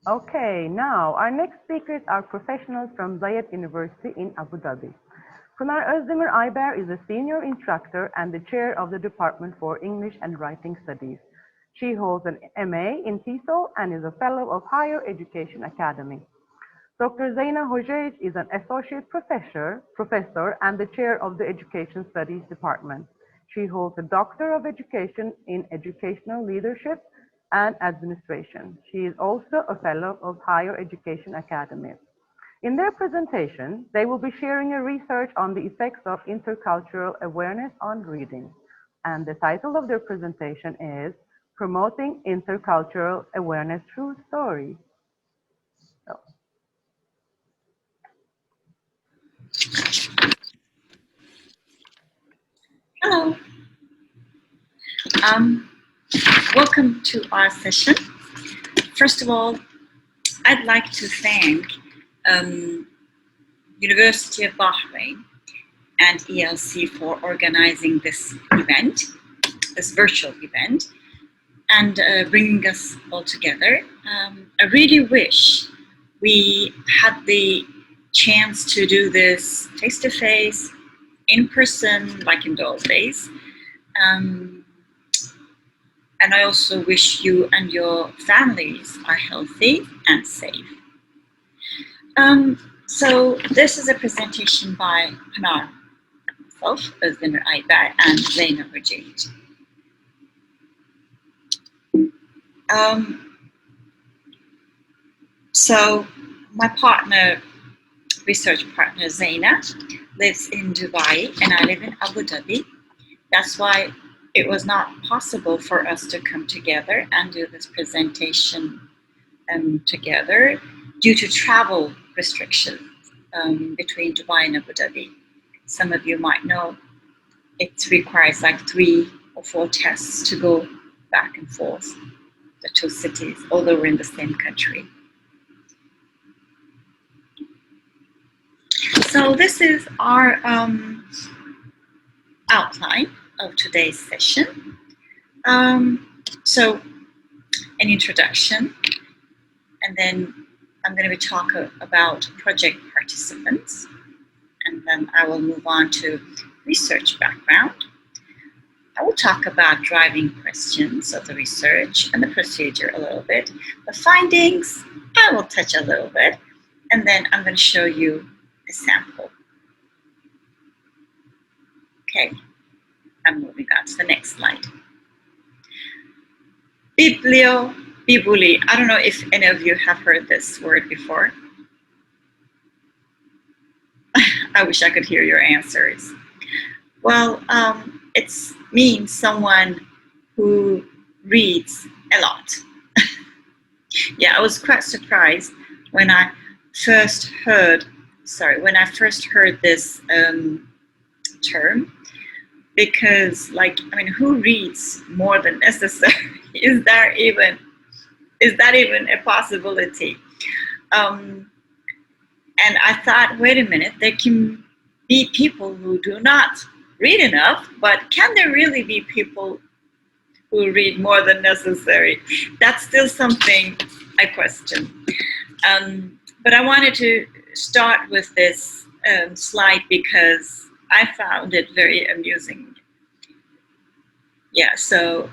Okay, now our next speakers are professionals from Zayed University in Abu Dhabi. Pinar Ayber is a senior instructor and the chair of the Department for English and Writing Studies. She holds an MA in TESOL and is a fellow of Higher Education Academy. Dr. Zeina Hojej is an associate professor and the chair of the Education Studies Department. She holds a Doctor of Education in Educational Leadership and Administration. She is also a fellow of Higher Education Academy. In their presentation, they will be sharing a research on the effects of intercultural awareness on reading. And the title of their presentation is Promoting Intercultural Awareness Through Story. So, Hello. Welcome to our session. First of all, I'd like to thank University of Bahrain and ELC for organizing this event, this virtual event, and bringing us all together. I really wish we had the chance to do this face-to-face, in person, like in those days. And I also wish you and your families are healthy and safe. So this is a presentation by Pinar, myself, Özdemir Ayber, and Zeina Hojej. So my research partner Zeina, lives in Dubai and I live in Abu Dhabi. That's why it was not possible for us to come together and do this presentation together due to travel restrictions between Dubai and Abu Dhabi. Some of you might know it requires like 3 or 4 tests to go back and forth the 2 cities, although we're in the same country. So this is our outline of today's session. So an introduction, and then I'm going to be talking about project participants, and then I will move on to research background. I will talk about driving questions of the research and the procedure a little bit. The findings, I will touch a little bit, and then I'm going to show you a sample. Okay, I'm moving on to the next slide. Biblio, Bibuli. I don't know if any of you have heard this word before. I wish I could hear your answers. Well, it means someone who reads a lot. Yeah, I was quite surprised when I first heard this term, because, who reads more than necessary? Is that even a possibility? And I thought, wait a minute, there can be people who do not read enough, but can there really be people who read more than necessary? That's still something I question. But I wanted to start with this slide because I found it very amusing. Yeah, so,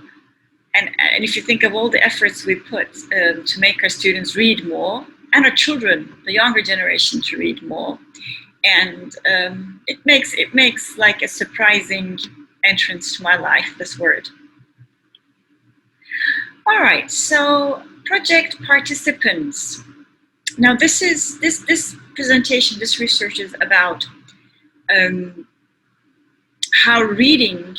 and if you think of all the efforts we put to make our students read more, and our children, the younger generation, to read more, and it makes like a surprising entrance to my life, this word. All right, so project participants. Now this presentation, this research is about how reading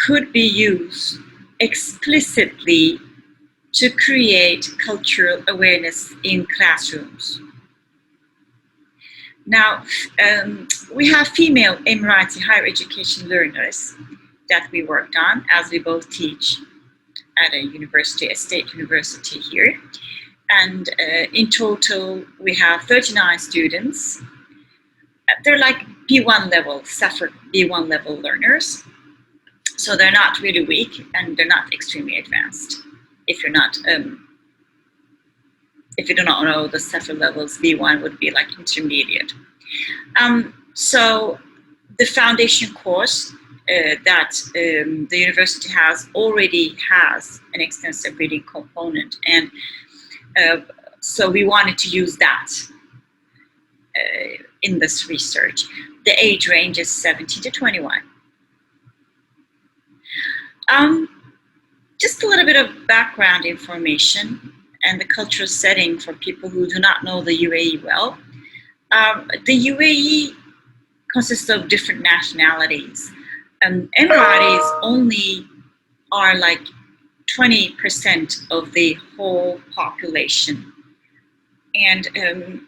could be used explicitly to create cultural awareness in classrooms. Now, we have female Emirati higher education learners that we worked on, as we both teach at a state university here. And in total, we have 39 students. They're like B1 level, SAFR B1 level learners. So they're not really weak and they're not extremely advanced if you're not If you do not know the CEFR levels, B1 would be like intermediate. So the foundation course that the university already has an extensive reading component, and so we wanted to use that in this research. The age range is 17 to 21. Just a little bit of background information and the cultural setting for people who do not know the UAE well. The UAE consists of different nationalities. Emiratis only are like 20% of the whole population. And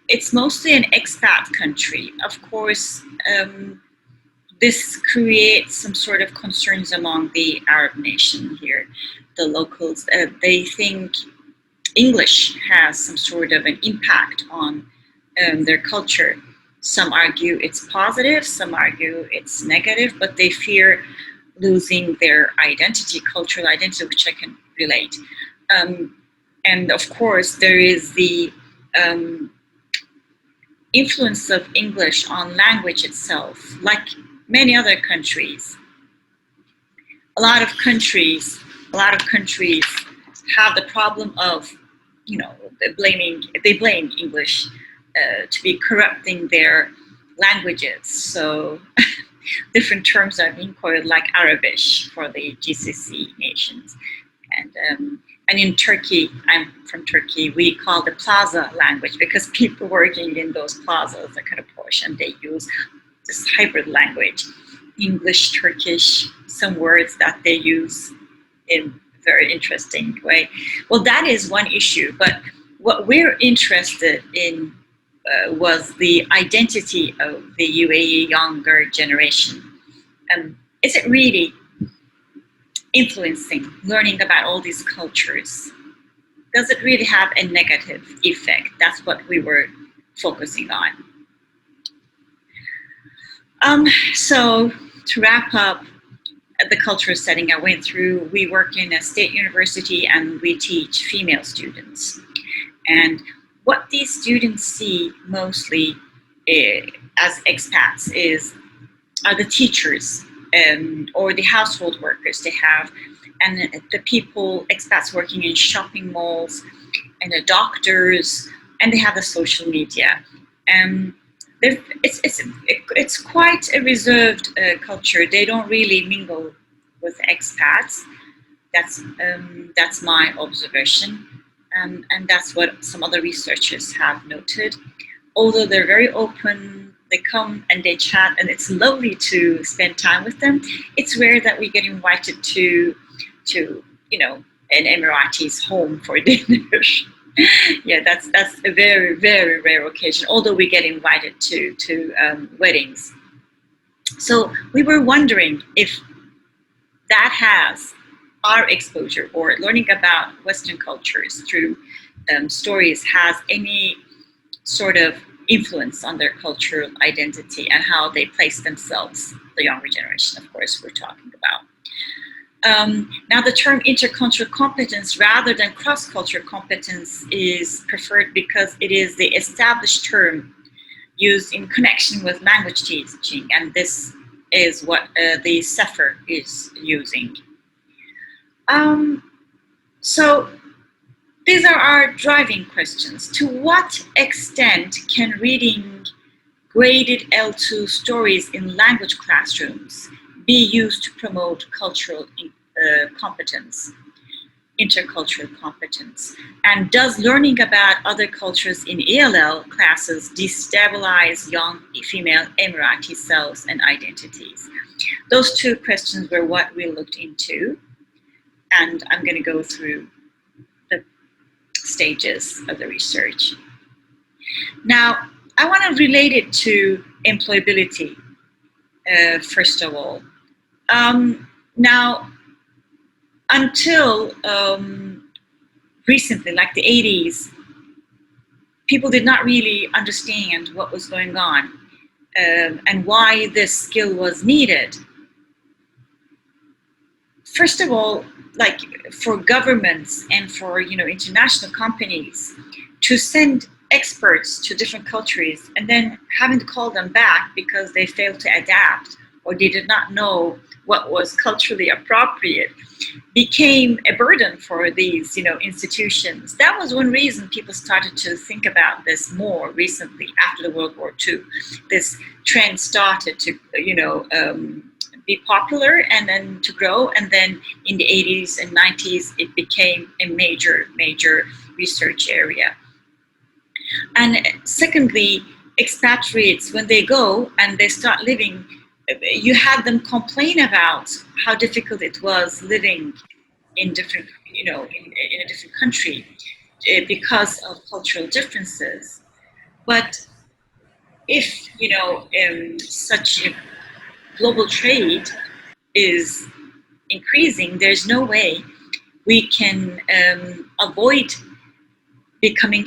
it's mostly an expat country. Of course, this creates some sort of concerns among the Arab nation here. The locals, they think English has some sort of an impact on their culture. Some argue it's positive, some argue it's negative, but they fear losing their identity, cultural identity, which I can relate. And of course, there is the influence of English on language itself, like many other countries. A lot of countries have the problem of, they blame English to be corrupting their languages. So different terms are being coined, like Arabic for the GCC nations. And in Turkey, I'm from Turkey, we call the plaza language because people working in those plazas are kind of posh and they use this hybrid language, English, Turkish, some words that they use in a very interesting way. Well, that is one issue, but what we're interested in was the identity of the UAE younger generation. Is it really influencing learning about all these cultures? Does it really have a negative effect? That's what we were focusing on. So to wrap up the cultural setting I went through, we work in a state university and we teach female students. And what these students see mostly as expats are the teachers or the household workers they have, and the people, expats working in shopping malls, and the doctors, and they have the social media. It's quite a reserved culture. They don't really mingle with expats. That's my observation, and that's what some other researchers have noted. Although they're very open, they come and they chat, and it's lovely to spend time with them. It's rare that we get invited to an Emirati's home for dinner. Yeah, that's a very, very rare occasion. Although we get invited to weddings. So we were wondering if that has our exposure or learning about Western cultures through stories has any sort of influence on their cultural identity and how they place themselves, the younger generation, of course, we're talking about. Now, the term intercultural competence rather than cross-cultural competence is preferred because it is the established term used in connection with language teaching, and this is what the CEFR is using. So these are our driving questions. To what extent can reading graded L2 stories in language classrooms be used to promote cultural competence, intercultural competence? And does learning about other cultures in ELL classes destabilize young female Emirati selves and identities? Those two questions were what we looked into, and I'm going to go through the stages of the research. Now, I want to relate it to employability, first of all. Now, until recently, like the 80s, people did not really understand what was going on and why this skill was needed. First of all, like for governments and for international companies to send experts to different countries and then having to call them back because they failed to adapt or they did not know what was culturally appropriate became a burden for these, institutions. That was one reason people started to think about this more recently after the World War II. This trend started to, be popular and then to grow, and then in the 80s and 90s it became a major research area. And secondly, expatriates, when they go and they start living, you had them complain about how difficult it was living in different, in a different country because of cultural differences. But if, such global trade is increasing, there's no way we can avoid becoming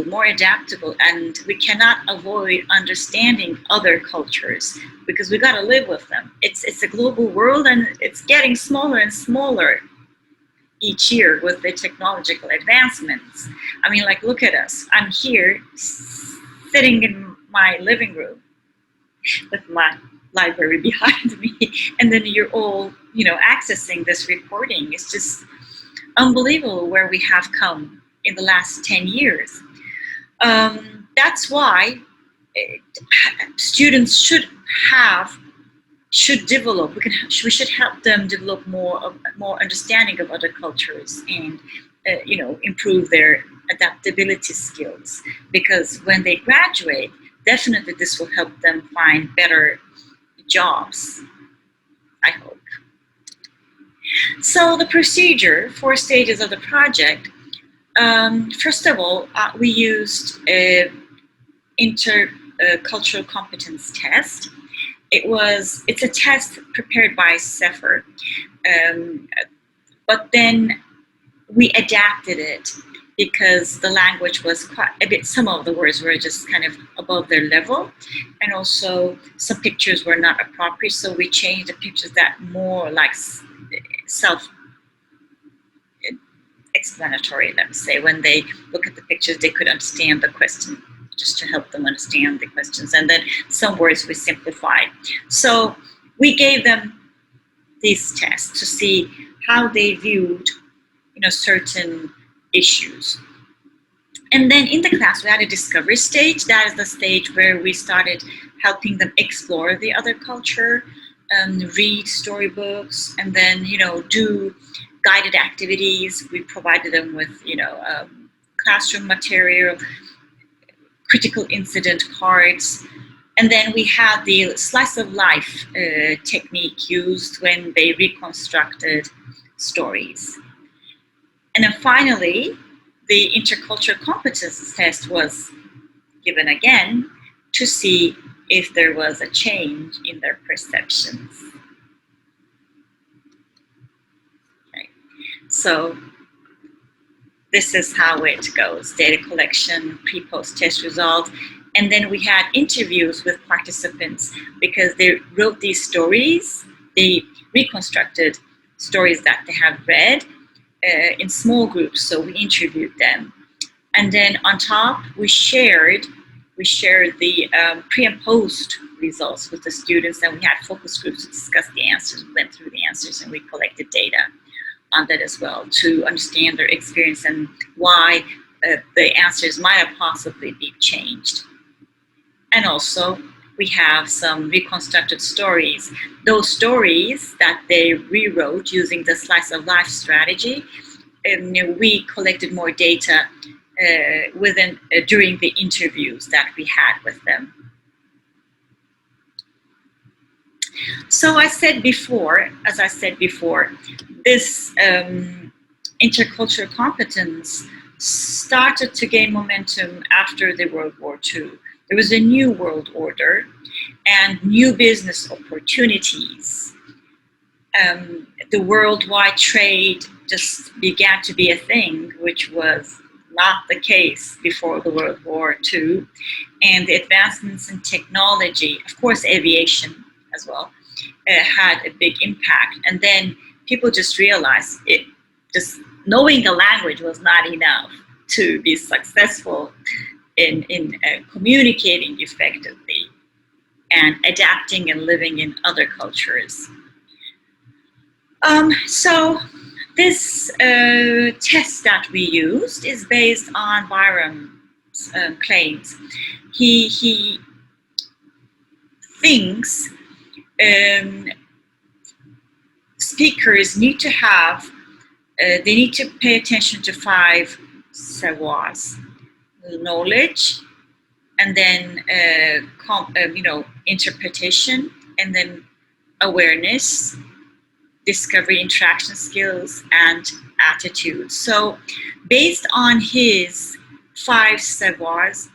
more adaptable, and we cannot avoid understanding other cultures because we got to live with them. It's a global world, and it's getting smaller and smaller each year with the technological advancements. I mean, like, look at us. I'm here sitting in my living room with my library behind me, and then you're all, accessing this recording. It's just unbelievable where we have come in the last 10 years. That's why students should develop. We should help them develop more understanding of other cultures and improve their adaptability skills. Because when they graduate, definitely this will help them find better jobs, I hope. So the procedure, 4 stages of the project. First of all, we used an intercultural competence test. It's a test prepared by Sefer, but then we adapted it because the language was quite a bit, some of the words were just kind of above their level, and also some pictures were not appropriate, so we changed the pictures that more like self-explanatory, let me say. When they look at the pictures, they could understand the question, just to help them understand the questions. And then some words we simplified. So we gave them these tests to see how they viewed, certain issues. And then in the class, we had a discovery stage. That is the stage where we started helping them explore the other culture, read storybooks, and then, do guided activities. We provided them with, classroom material, critical incident cards. And then we had the slice of life technique used when they reconstructed stories. And then finally, the intercultural competence test was given again to see if there was a change in their perceptions. Okay. So this is how it goes: data collection, pre-post test results, and then we had interviews with participants because they wrote these stories. They reconstructed stories that they have read in small groups, so we interviewed them. And then on top, we shared the pre and post results with the students, and we had focus groups to discuss the answers. We went through the answers and we collected data on that as well to understand their experience and why the answers might have possibly been changed. And also, we have some reconstructed stories. Those stories that they rewrote using the slice of life strategy, we collected more data during the interviews that we had with them. So as I said before, this intercultural competence started to gain momentum after the World War II. There was a new world order and new business opportunities. The worldwide trade just began to be a thing, which was not the case before the World War II. And the advancements in technology, of course aviation as well, had a big impact. And then people just realized just knowing the language was not enough. to be successful in communicating effectively and adapting and living in other cultures. So this test that we used is based on Byram's claims. He thinks speakers need to have, they need to pay attention to 5 savoirs: knowledge, and then interpretation, and then awareness, discovery, interaction skills, and attitude. So based on his 5 savoirs,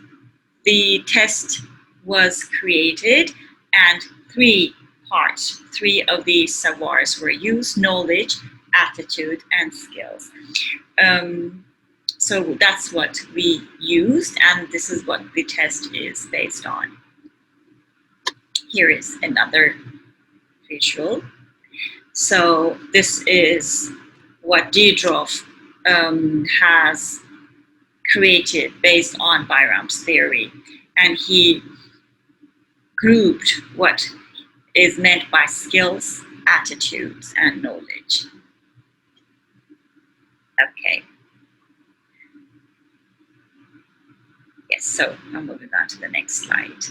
the test was created, and 3 parts, 3 of the savoirs were used: knowledge, attitude, and skills. So that's what we used, and this is what the test is based on. Here is another visual. So this is what Didrov has created based on Byram's theory, and he grouped what is meant by skills, attitudes, and knowledge. Okay. Yes, so I'm moving on to the next slide.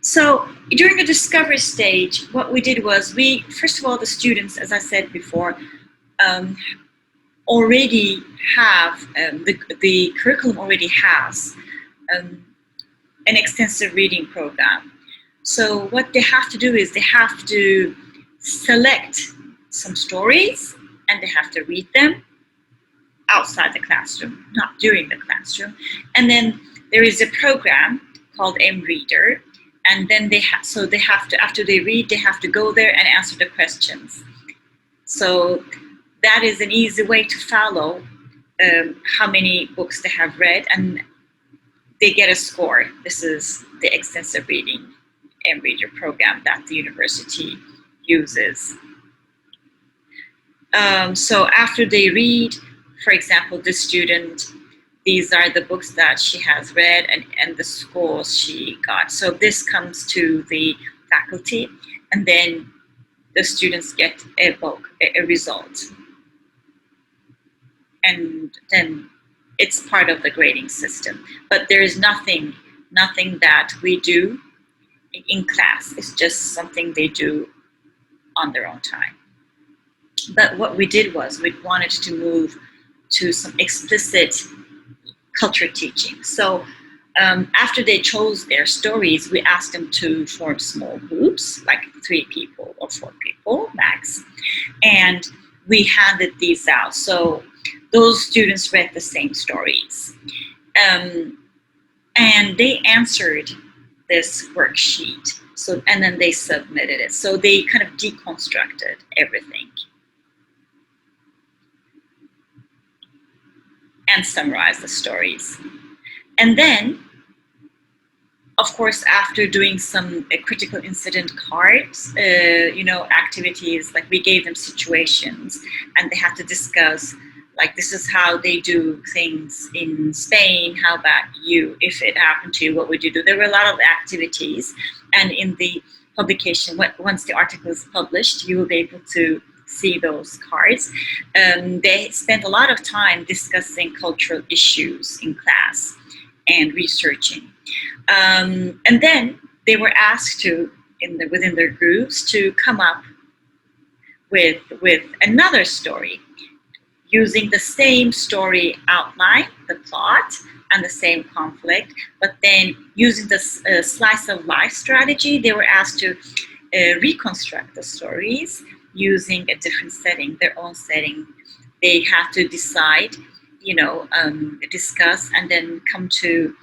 So during the discovery stage, what we did was first of all, the students, as I said before, already have, the curriculum already has an extensive reading program. So what they have to do is they have to select some stories and they have to read them outside the classroom, not during the classroom. And then there is a program called M-Reader, and then they have to, after they read, they have to go there and answer the questions. So that is an easy way to follow how many books they have read, and they get a score. This is the extensive reading M-Reader program that the university uses. So after they read, for example, the student, these are the books that she has read and the scores she got. So this comes to the faculty, and then the students get a result. And then it's part of the grading system. But there is nothing that we do in class. It's just something they do on their own time. But what we did was we wanted to move to some explicit culture teaching. So after they chose their stories, we asked them to form small groups, like 3 people or 4 people max, and we handed these out. So those students read the same stories, and they answered this worksheet. So, and then they submitted it. So they kind of deconstructed everything and summarized the stories. And then, of course, after doing some critical incident cards, activities, like we gave them situations and they had to discuss, like, this is how they do things in Spain. How about you? If it happened to you, what would you do? There were a lot of activities. And in the publication, once the article is published, you will be able to see those cards. They spent a lot of time discussing cultural issues in class and researching. And then they were asked to, within their groups, to come up with another story, using the same story outline, the plot, and the same conflict, but then using the slice of life strategy, they were asked to reconstruct the stories using a different setting, their own setting. They have to decide, discuss, and then come to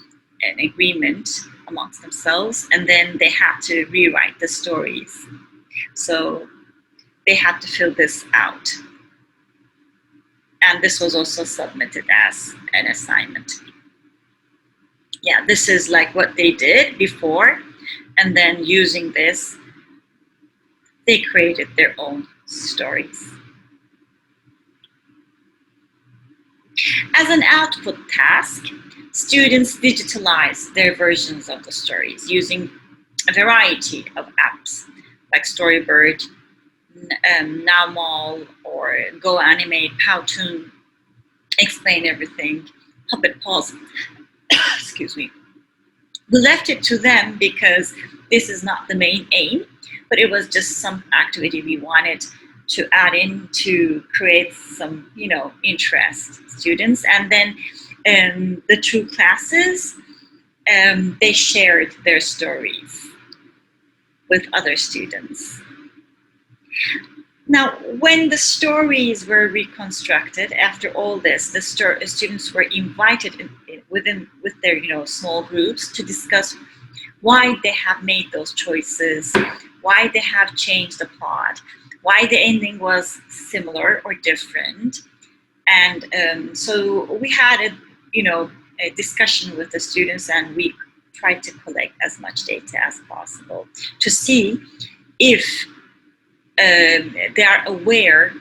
an agreement amongst themselves, and then they have to rewrite the stories. So they had to fill this out. And this was also submitted as an assignment. Yeah, this is like what they did before, and then using this, they created their own stories. As an output task, students digitalize their versions of the stories using a variety of apps like Storybird, Nowmall, or Go Animate, Powtoon, Explain Everything, Puppet Pause. Excuse me. We left it to them because this is not the main aim, but it was just some activity we wanted to add in to create some, interest students. And then the two classes, they shared their stories with other students. Now, when the stories were reconstructed, after all this, the students were invited with their small groups to discuss why they have made those choices, why they have changed the plot, why the ending was similar or different. And so we had a discussion with the students, and we tried to collect as much data as possible to see if they are aware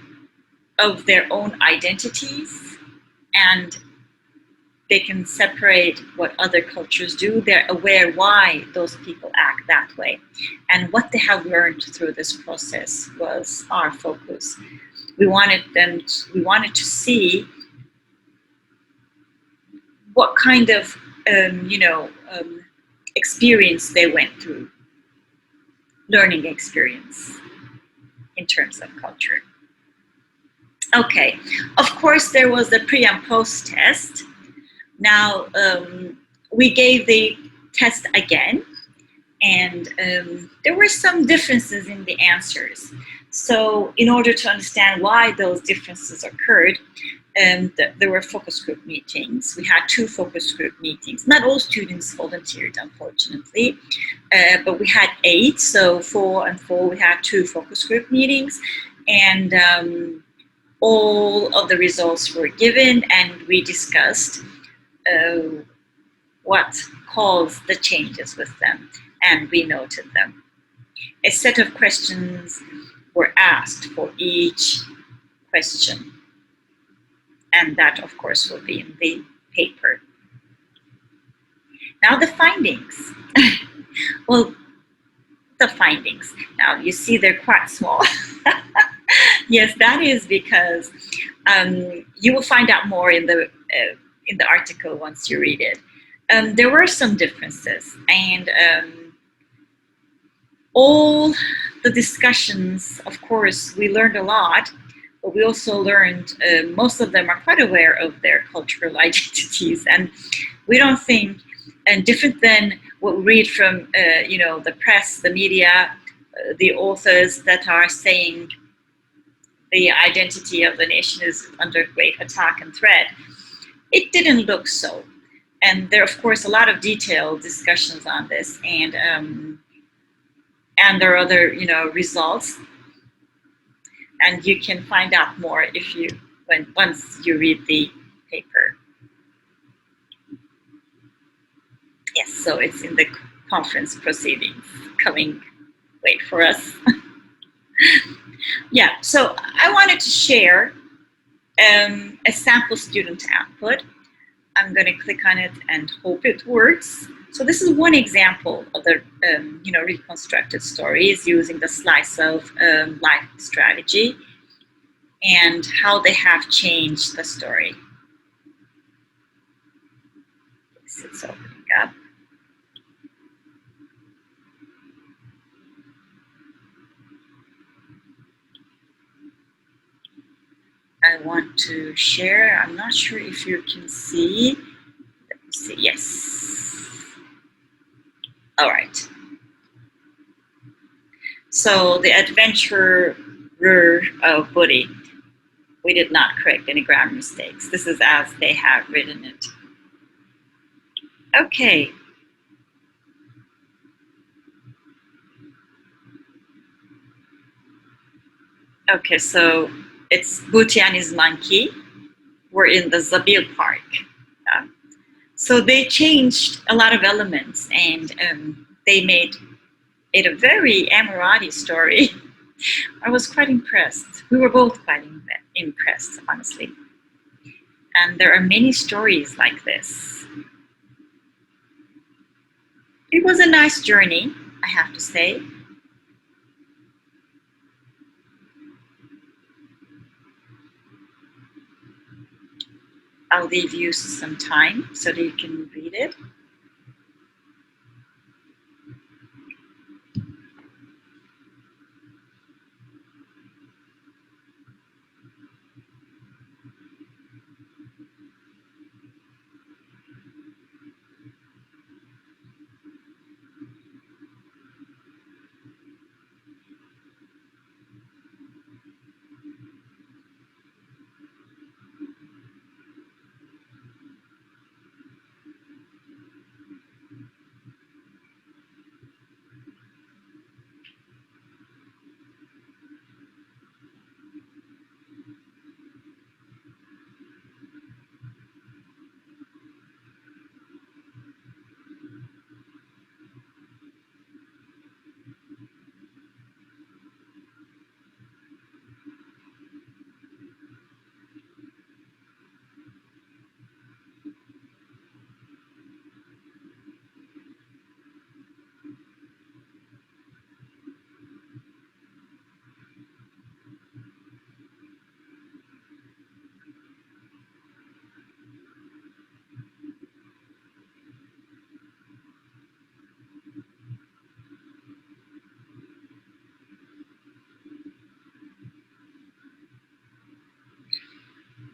of their own identities, and they can separate what other cultures do. They're aware why those people act that way. And what they have learned through this process was our focus. We wanted to see what kind of experience they went through, learning experience in terms of culture. Okay, of course there was the pre and post test. Now we gave the test again, and there were some differences in the answers. So in order to understand why those differences occurred, there were focus group meetings. We had 2 focus group meetings. Not all students volunteered, unfortunately, but we had 8, so 4 and 4, we had 2 focus group meetings, and all of the results were given, and we discussed what caused the changes with them, and we noted them. A set of questions were asked for each question, and that, of course, will be in the paper. Now the findings. Well, the findings. Now you see they're quite small. Yes, that is because you will find out more in the article once you read it. There were some differences, and all the discussions, of course, we learned a lot, but we also learned most of them are quite aware of their cultural identities, and we don't think, and different than what we read from the press, the media, the authors that are saying the identity of the nation is under great attack and threat. It didn't look so, and there are, of course, a lot of detailed discussions on this, and there are other results, and you can find out more once you read the paper. Yes, so it's in the conference proceedings coming. Wait for us. Yeah, so I wanted to share a sample student output. I'm going to click on it and hope it works. So this is one example of the reconstructed stories using the slice of life strategy and how they have changed the story. It's opening up. I want to share. I'm not sure if you can see. Let me see. Yes. All right. So the adventurer Buddy, we did not correct any grammar mistakes. This is as they have written it. Okay. Okay, so it's Booty and his monkey. We're in the Zabil Park. So they changed a lot of elements, and they made it a very Emirati story. I was quite impressed. We were both quite impressed, honestly. And there are many stories like this. It was a nice journey, I have to say. I'll leave you some time so that you can read it.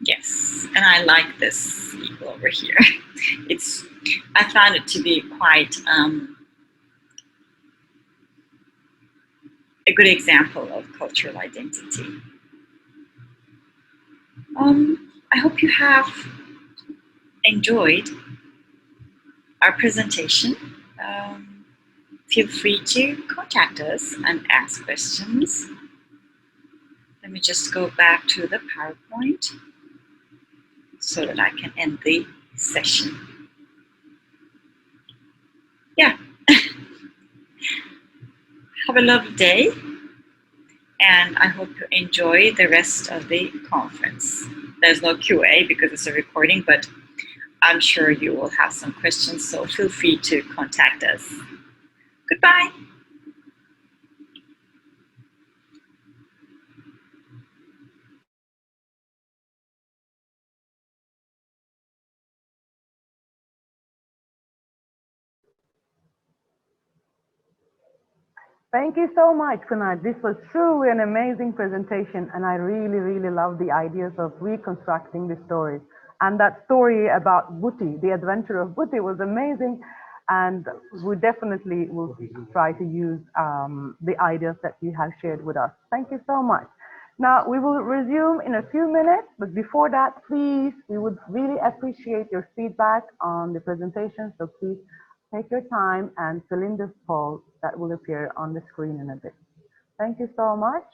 Yes, and I like this eagle over here. I found it to be quite a good example of cultural identity. I hope you have enjoyed our presentation. Feel free to contact us and ask questions. Let me just go back to the PowerPoint so that I can end the session. Yeah. Have a lovely day, and I hope you enjoy the rest of the conference. There's no QA because it's a recording, but I'm sure you will have some questions, so feel free to contact us. Goodbye. Thank you so much, Kunal. This was truly an amazing presentation, and I really, really love the ideas of reconstructing the story. And that story about Bhuti, the adventure of Bhuti, was amazing, and we definitely will try to use the ideas that you have shared with us. Thank you so much. Now, we will resume in a few minutes, but before that, please, we would really appreciate your feedback on the presentation, so please take your time and fill in this poll that will appear on the screen in a bit. Thank you so much.